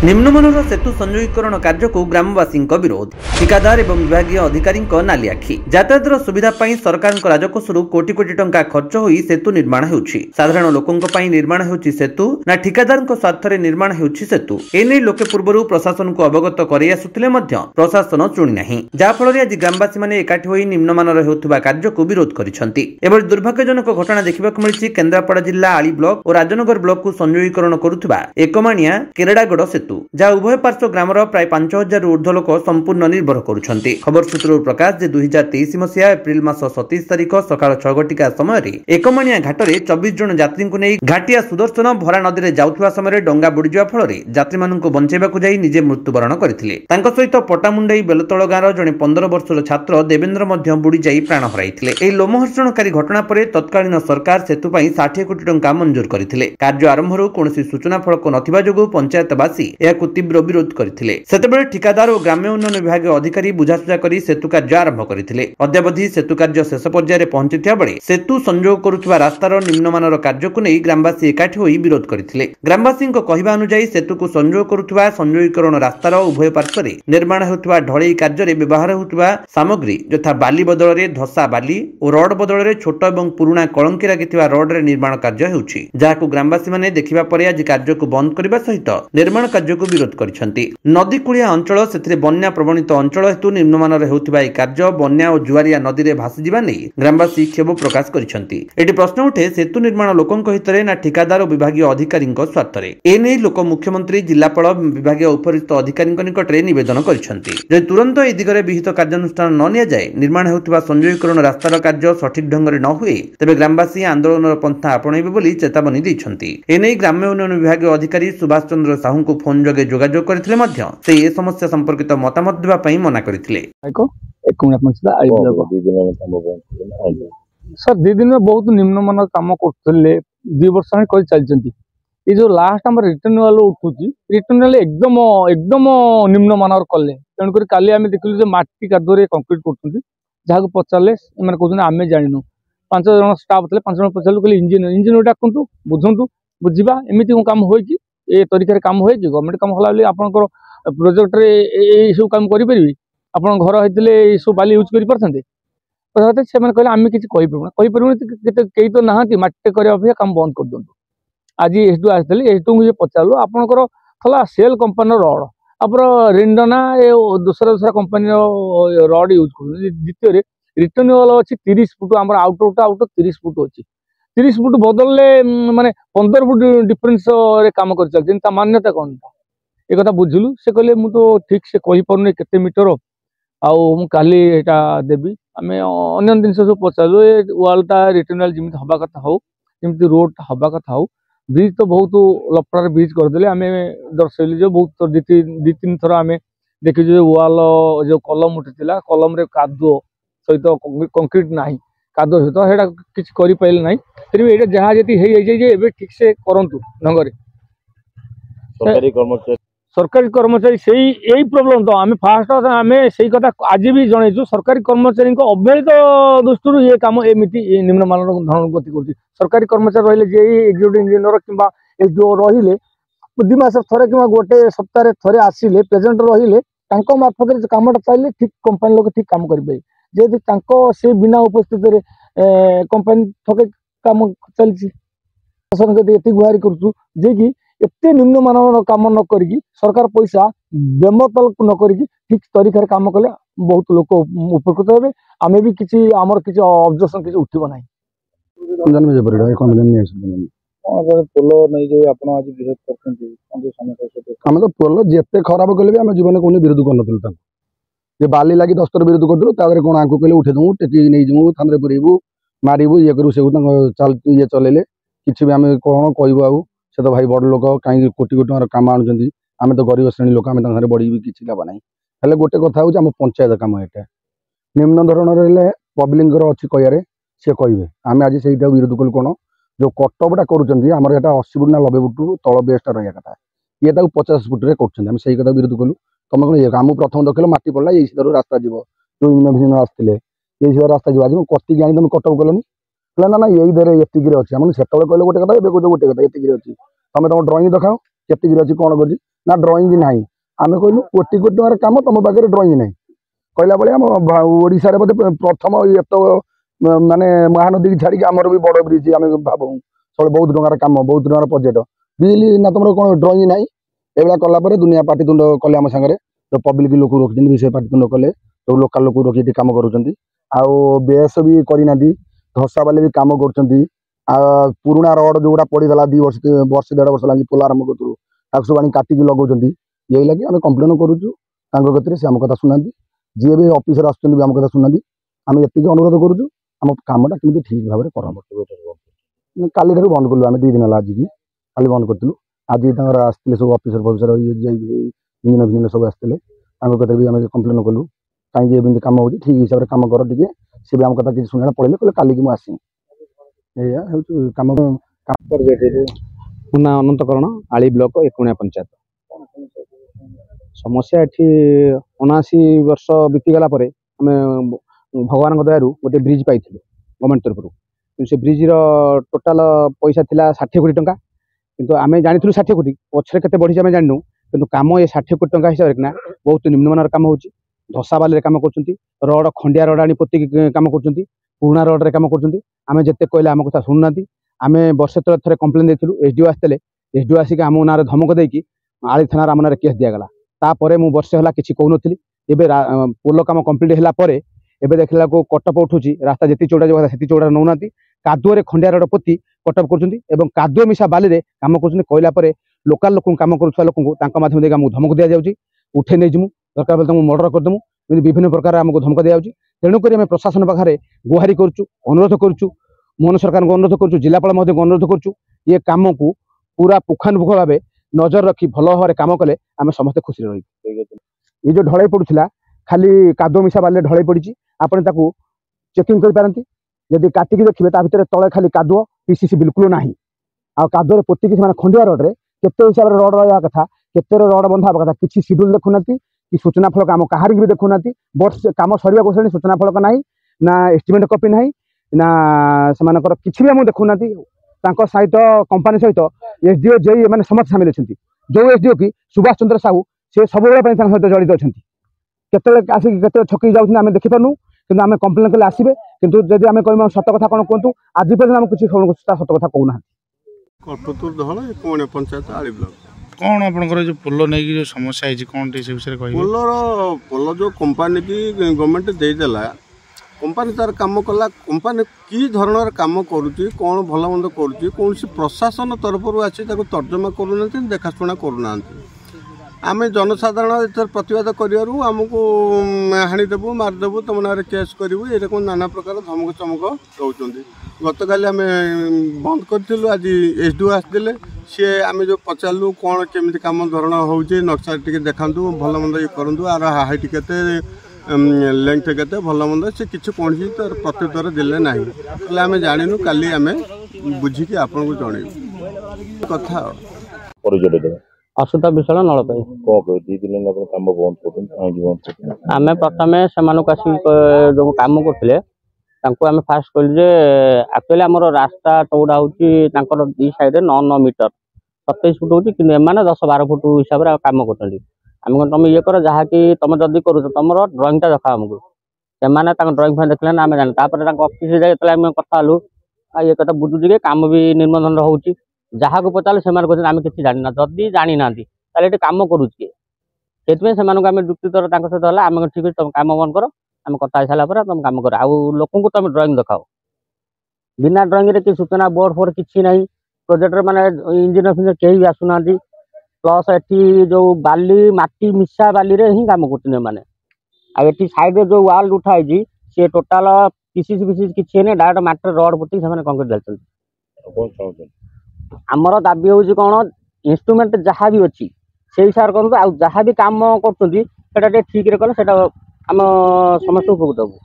निम्नमानर सेतु संयोगीकरण कार्य को ग्रामवासी विरोध ठिकादार एवं विभाग अधिकारी नाली आखि यातायात सुविधा सरकार राजकोषर कोटी कोटी टंका खर्च हो सेतु निर्माण होउछि। साधारण लोकों निर्माण होउछि सेतु ना ठिकादार स्वार्थ निर्माण होउछि सेतु। एने लोके पूर्व प्रशासन को अवगत कर आसुथिले प्रशासन शुणी नाही, जाफल आज ग्रामवासी माने एकाठी होई निम्नमानर होउथुबा कार्य को विरोध करिसंती। एबल दुर्भाग्यजनक घटना देखिबाक मिलिछि केन्द्रापड़ा जिला आली ब्लॉक और राजनगर ब्लॉक को संयोगीकरण करुथुबा एकमानिया केरडागड़ सेतु जहाँ उभय पार्श्व ग्रामर प्राय 5000 रु ऊर्ध्व लोक संपूर्ण निर्भर करुछंती। खबर सूत्र प्रकाश जे 2023 मसीहा एप्रिल मास 27 तारिख सकाळ 6 घटिका समय एकमानिया घाटरे 24 जन यात्री को नहीं घाटिया सुदर्शन भरा नदी में जाउथुवा समय डंगा बुड़ीजा फल यात्री मानक बंचाइबाकु जाई निजे मृत्युवरण करथिले। तांको सहित पटामुंडई बेलतळ गाँव जने 15 वर्षर छात्र देवेंद्र मध्य बुड़ी जाई प्राण हराइथिले। एही लोमहर्षणकारी घटना परे तत्कालीन सरकार सेतु पई 60 कोटी टंका मंजूर करथिले। कार्य आरंभରୁ कौनसी सूचना फलक नथिबा जोगु पंचायतवासी एहाकु तीव्र विरोध करथिले। सेतेबेले ठिकादार और ग्राम्य उन्नयन विभाग अधिकारी बुझासुझा करी सेतु कार्य आरंभ करथिले। अद्यावधि सेतु कार्य शेष पर्यायर पहुंचिथिया बेले सेतु संयोग करुथुवा रास्तार निम्नमानर कार्य को नहीं ग्रामवासी एकाठी होई विरोध करथिले। ग्रामवासी कहवा अनुसार सेतु को संयोग करुथुवा संयोगीकरण रास्तार उभय पार्श्व निर्माण होउथुवा ढळई कार्य रे व्यवहार होउथुवा सामग्री यथा बाली बदल रे धसा बाली और रड बदल रे छोट एवं पुराना कलंकी लागिथिबा रड रे निर्माण कार्य हेउछि, जाहाकु ग्रामवासी माने देखिबा परे आज कार्य को बंद करबा सहित निर्माण कार्य को विरोध करिसंती। नदी कूलिया अंचल सेथिरे बन्या प्रवणित अंचल हेतु निम्नमानर हेउथिबा ए कार्य बन्या और जुआरिया नदी रे भासी जिबा नै ग्रामवासी क्षोभ प्रकाश करिसंती। एटी प्रश्न उठे सेतु निर्माण लोकंक हितरे ना ठिकादार और विभागीय अधिकारीक स्वार्थरे। एने लोक मुख्यमंत्री जिलापाल विभागीय उपरिस्थ अधिकारीक निकटरे निवेदन करिसंती जे तुरंत ए दिगरे विहित कार्यानुष्ठान न निया जाय निर्माण हेउथिबा संयोगीकरण रास्तार कार्य सठिक ढंगरे न हुए तेबे ग्रामवासी आंदोलनर पंथा आपणैबे बोली चेतावनी दैछंती। एने ग्राम्य उन्नयन विभागीय अधिकारी सुभाष चंद्र साहू को फोन जोगे जोगाजोग करथिले मध्य से ए समस्या संपर्कित मतामत देबा पई मना करथिले। सर 2 दिन में बहुत निम्नमान काम करथिले 2 वर्ष कर चलचंती। ये जो लास्ट हमर रिटर्न वाला उठुची रिटर्न वाले एकदम निम्नमानर कले तेणुक काली आम देखिलु जे माटी कादरे कंक्रीट करछंती जहाँ पचारे माने कहते आम जाणु 5 जन स्टाफ थे 5 जन पचारू कहले इंजीनियर डाकतु बुझंतु बुझा एमती काम हुए कि ए तरीके काम हुए कि गवर्नमेंट काम होला आपंकर प्रोजेक्ट रे सब काम करें आप घर होते सब बाली यूज कर से कहले आम किसी कहीपर कई तो नहांती माटी करने काम बंद कर दिखाँ। आज एसडू आसते एसडू को पचारू आपंकर थला सेल कंपानी रड आप रिंडना दूसरा कंपानी रड यूज कर। द्वितीय रिटर्न वाला अच्छी 30 फुट आम आउट 30 फुट अच्छी 30 फुट बदलले माने 15 फुट डिफरेन्स काम कर चलते मान्यता कौन एक कथा बुझिलु से कहले मु तो ठीक से कही पारुनी केते मीटर आउ काली एटा देबी आम अन्य जिन सब पचारू वालटा रिटर्न वाल जमी हवा कथा हो जमी रोड हवा कथा हो ब्रिज तो बहुत लफड़ार ब्रिज करदे आम दर्शेलु जो बहुत 2-3 थर आम देखी जो वाल जो कलम उठी कलम रे कादुओ सहित कंक्रीट ना कादुओ सहित किसी करें ना फिर भी जहाँ जी ठीक से करंतु ढंग सरकारी कर्मचारी से यही प्रोब्लेम तो आम फास्ट आम से कथा आज भी जनईचु सरकारी कर्मचारी अवहेलित दृष्टि ये कम एमती निम्नमान धरण गति कर सरकारी कर्मचारी रही जे एक्जिक्यूटिव इंजीनियर कि एसडीओ रही 2 मास थे कि गोटे सप्ताह थे आसिले प्रेजेंट रही मार्फत कमटा चलिए ठीक कंपानी लोग ठीक काम करेंगे जेहेतु से बिना उपस्थित कंपानी ठके काम चलती ये गुहारि कर एते निम्नमान काम न करी सरकार पैसा बेमतल न करी ठीक तरीके काम कले बहुत लोक उपकृत हे। आम भी किसी आमर किसी ऑब्जेक्शन किसी उठिबो नाही आम तो पोल जिते खराब कले भी आम जीवन को विरोध कर बाली लगी 10 थर विरोध कर कौन आंकु कहले उठेदू टेकी नहीं जीवु थाने पुरेबू मारू ये करू से ये चलेले किसी भी आम कौन कहबू आउ से तो भाई बड़ लोक कहीं कोटी कोटी टकर कम आणुचंती आम तो गरीब श्रेणी लोक आम घर बढ़ी भी किसी लाभ ना हेल्ले गोटे कथा हूँ आम पंचायत कम यहाँ निम्न धरण पब्लिक अच्छी कह सी कहे आम आज से विरोध कलु कौन जो कटपटा करुँचर यहाँ 80 फुट ना 90 फुट तल बेसटा रहा कथा ये 50 फुट में कर कथा विरोध कलु तुम कौन आम प्रथम देखल मटी पड़ा ये सीधार रास्ता जीव जो इंजीनियर आसते ये सीधा रास्ता जीव आज कति आनी तुम कटक कलनि ना ना यही दे ये अच्छी आम से कहले गोटे कथा गोटे कथा ये अच्छी तुम तुम ड्रॉइंग देखाओ केतिकी अच्छी कौन कर ना ड्रॉइंग ना आम कहलु कोटी कोटी टकर कम तुम पाखे ड्रॉइंग ना कहला भाया ओडार बोधे प्रथम ये तो माने महानदी की छाड़ी आमर भी बड़ ब्रिज आम भाव सब बहुत टकर कम बहुत टकर बजेट बिल ना तुम कौन ड्रॉइंग ना एभा कलापर दुनिया पाटितुंड कले आम सागर तो पब्लिक लोक रखी से पाटितुंड कले तो लोकाल लोक रखी कम कर बेस भी करना धसा बाले भी कम कर पुराणा रड जोड़ा पड़ीगला 2 वर्ष 1.5 वर्ष लगे पोल आरंभ करूँ सब आनी काटिकी लगाऊँ यही लगे आम कम्प्लेन करुँ से आम कथा शुणा जी भी ऑफिसर आम कथा शुणा आम ये अनुरोध करुँ आम कमटा केमी ठीक भाव में काली बंद कलु आम 2 दिन है आज की काली बंद करूँ आज आसते सब ऑफिसर फफिसर इंजीनियर फिजिनियर सब आसते कथा भी आम कम्प्लेन कलु कहीं एमती कम हो ठीक हिसाब से कम कर टे सी भी आम कथा किसी शुणा पड़े कहले काली की आसी कम पुना अनंतकरण आली ब्लॉक एकुणिया पंचायत समस्या एठी 79 वर्ष बीतीगला आम भगवान दयारू गोटे ब्रिज पाई गवर्नमेंट तरफ से ब्रिज टोटाल पैसा थिला 60 कोटी टंका किंतु आम जानी 60 कोटी पछरे केते बढ़ी आम जानू किंतु काम ये 60 कोटी टंका हिसाब से बहुत निम्नमानर काम होची धसा बाले काम करछंती रड खंडिया रड आनी पोती काम करछंती पुराणा रड रे काम करछंती आम जिते कहले आम कथा शुणुना आम वर्षे तले थे कम्प्लेन देलु एसडीओ आसते एसडीओ आसिक आम ना धमक देकी आली थाना आम ना केस दिगला तापर मु वर्षे है किसी कहून पोल कम कम्प्लीट है एबे देखला को कटअप उठुची रास्ता जी चौड़ा जो से चौड़ा नौना कादुअ खंडिया रड पोती कटअप कर कादुअ मिशा बाली कम कर लोकाल लोक कम करुवा लोक माध्यम देकर आमको धमक दि जाऊँगी उठे नहीं जीमु दरकार बेले मर्डर करदेमु विभिन्न प्रकार आमको धमक दि जाऊँगी तेणुक आम प्रशासन पाखे गुहारि करुँ अनुरोध करुँ मोहन सरकार को अनुरोध करुँ जिलापाल महोदय को अनुरोध करुँ ये कम को पूरा पुखानुपुख भाव नजर रखी भल भाव में कम कले आम समस्ते खुशी रही ये जो ढलाई पड़ूला खाली कादो मिशा बाले ढलाई पड़ी आपन ताकू चेकिंग करपारती जदि काटिकी देखिए भितर तले खाली कादुओ पीसीसी बिल्कुल ना आ कादुअ पोतिकी से खंडिया रड्रे केते हिसाब से रड रहा कथा केते रड बंधा कथा किसी सिड्यूल देखुना कि सूचना फलक आम कहार भी देखुना बट कम सरिया बस सूचना फलक ना ना एस्टिमेट कॉपी ना ना से किसी भी आम देखुना सहित कंपानी सहित एसडीओ जेई मैंने समस्त सामिल अच्छा जो एसडीओ कि सुभाष चंद्र साहू से सब सहित जड़ित अच्छा केत आसिक केत छकी जाऊँ आम देखिपारू कि आम कम्प्लेन कले आसबे कि जब आम कह सत कथा कौन कहतु आज पर्यटन आम किसी सत कथा कहना कल्पतुर दहल एकुणिया पंचायत आली ब्लॉक कौन आपंकर जो पोल नहीं जो समस्या है कौन से विषय कह पोल जो कंपानी की गवर्नमेंट देदेला कंपानी तार काम कला कंपानी कि धरण काम करुच्ची कौन भल मंद करुच्ची कौन प्रशासन तरफ आसी तर्जमा करूना देखाशुना करूना आम जनसाधारण इतर प्रतिवाद करूँ आमको हाणीदेबू मारिदेबू तुम ना केस करूँ ये नाना प्रकार धमक चमक दौरान गत काली आम बंद करूँ आज एसडीओ आसते सी आम जो पचारू कौन केमी कम धरण हो नक्शा टी देखा भल मंद ये करूँ आर हाइट के लेंथ के भल मंद से किसी कौन तर प्रत्युत्तर देले ना आम जानू काली आम बुझिकी आपन को जन कथा अशुता विशाल नलपाई आम प्रथम से जो कम करते आम फास्ट कहलु एक्चुअली आमर रास्ता चौड़ा हो दी साइड 9 मीटर 27 फुट होती कि 10-12 फुट हिसाब से कम कर तुम ये कर जहाँ कि तुम जदि कर तुम ड्रॉइंगटा देखा आमको से ड्रॉइंग फैन देखले आम जाने ऑफिस जाए कथा हलु ये कथा बुझुची कि कम भी निर्मदंड हो जहाँ को पचारे से आम किसी जाना जदि जानी ना ये कम करुचे से आम जुक्तितर सहित है आम ठीक है तुम कम बंद कर आम कथा सारापर तुम कम कर आउ लोक तुम ड्रॉइंग देखाओ बिना ड्रॉइंग कि सूचना बोर्ड फोर्ड किसी ना प्रोजेक्टर मैंने इंजीनियर फिजिनियर कहीं भी आसुना प्लस एटी जो बाली माटी मिशा बाली रे ही काम कर साइड जो वाल उठाई सी टोटाल पीसीसी फीसीसी किसी नहीं डायरेक्ट माटी रड पोती कंक्रीट डालते आमर दाबी हूँ कौन इंस्ट्रूमेंट जहाँ भी अच्छी से हिसाब से करूँ जहाँ भी कम कर ठीक कले आम समस्त उपभोग देवु।